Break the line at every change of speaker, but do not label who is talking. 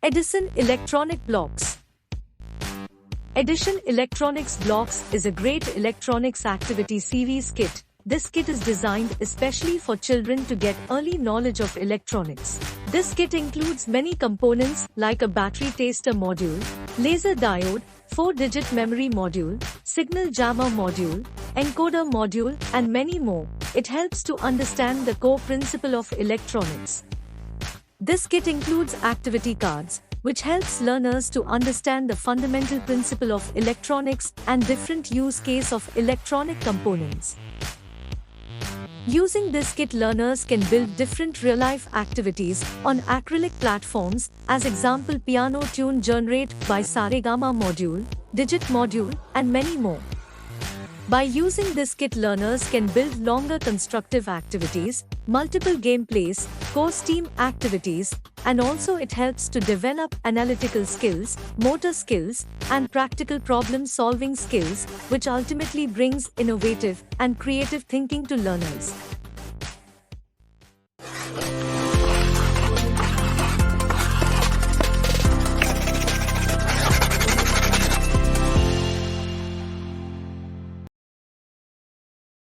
Edison Electronic Blox. Edison Electronics Blox is a great electronics activity series kit. This kit is designed especially for children to get early knowledge of electronics. This kit includes many components like a battery tester module, laser diode, 4-digit memory module, signal jammer module, encoder module, and many more. It helps to understand the core principle of electronics. This kit includes activity cards, which helps learners to understand the fundamental principle of electronics and different use case of electronic components. Using this kit, learners can build different real-life activities on acrylic platforms, as example piano tune generate by Saregama module, digit module, and many more. By using this kit, learners can build longer constructive activities, multiple gameplays, course team activities, and also it helps to develop analytical skills, motor skills, and practical problem-solving skills, which ultimately brings innovative and creative thinking to learners.